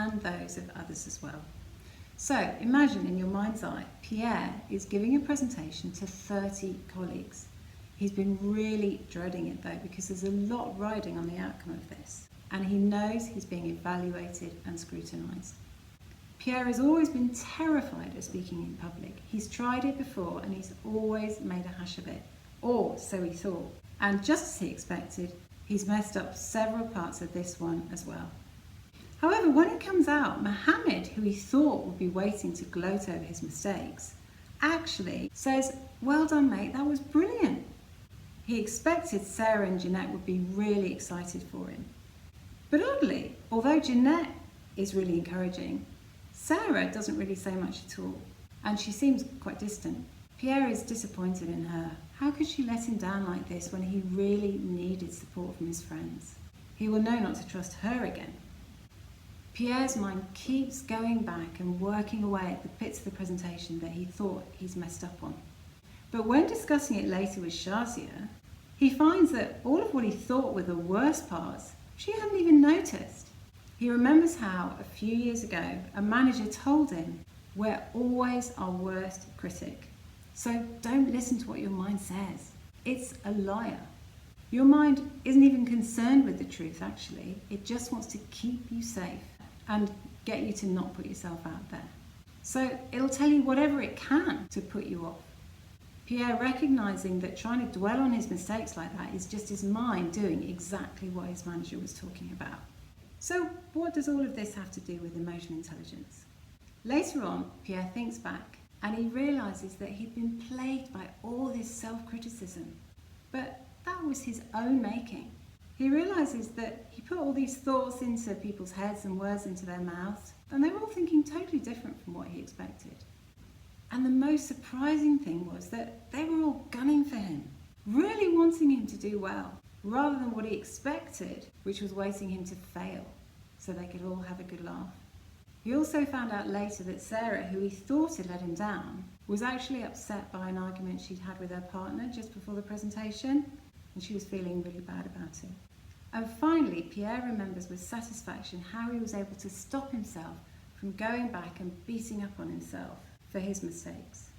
and those of others as well. So imagine in your mind's eye, Pierre is giving a presentation to 30 colleagues. He's been really dreading it though, because there's a lot riding on the outcome of this, and he knows he's being evaluated and scrutinised. Pierre has always been terrified of speaking in public. He's tried it before and he's always made a hash of it, or so he thought. And just as he expected, he's messed up several parts of this one as well. However, when it comes out, Mohammed, who he thought would be waiting to gloat over his mistakes, actually says, "Well done, mate, that was brilliant." He expected Sarah and Jeanette would be really excited for him. But oddly, although Jeanette is really encouraging, Sarah doesn't really say much at all, and she seems quite distant. Pierre is disappointed in her. How could she let him down like this when he really needed support from his friends? He will know not to trust her again. Pierre's mind keeps going back and working away at the bits of the presentation that he thought he's messed up on. But when discussing it later with Shazia, he finds that all of what he thought were the worst parts, she hadn't even noticed. He remembers how, a few years ago, a manager told him, "We're always our worst critic. So don't listen to what your mind says. It's a liar." Your mind isn't even concerned with the truth, actually. It just wants to keep you safe and get you to not put yourself out there. So it'll tell you whatever it can to put you off. Pierre, recognising that trying to dwell on his mistakes like that is just his mind doing exactly what his manager was talking about. So what does all of this have to do with emotional intelligence? Later on, Pierre thinks back and he realises that he'd been plagued by all this self-criticism, but that was his own making. He realises that he put all these thoughts into people's heads and words into their mouths, and they were all thinking totally different from what he expected. And the most surprising thing was that they were all gunning for him, really wanting him to do well, rather than what he expected, which was waiting him to fail, so they could all have a good laugh. He also found out later that Sarah, who he thought had let him down, was actually upset by an argument she'd had with her partner just before the presentation, and she was feeling really bad about it. And finally, Pierre remembers with satisfaction how he was able to stop himself from going back and beating up on himself for his mistakes.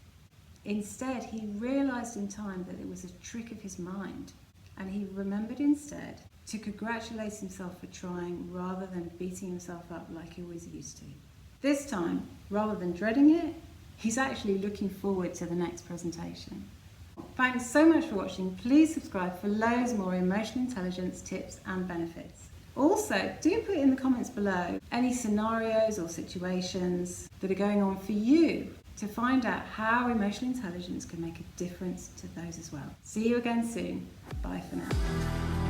Instead, he realised in time that it was a trick of his mind, and he remembered instead to congratulate himself for trying rather than beating himself up like he always used to. This time, rather than dreading it, he's actually looking forward to the next presentation. Thanks so much for watching. Please subscribe for loads more emotional intelligence tips and benefits. Also, do put in the comments below any scenarios or situations that are going on for you to find out how emotional intelligence can make a difference to those as well. See you again soon. Bye for now.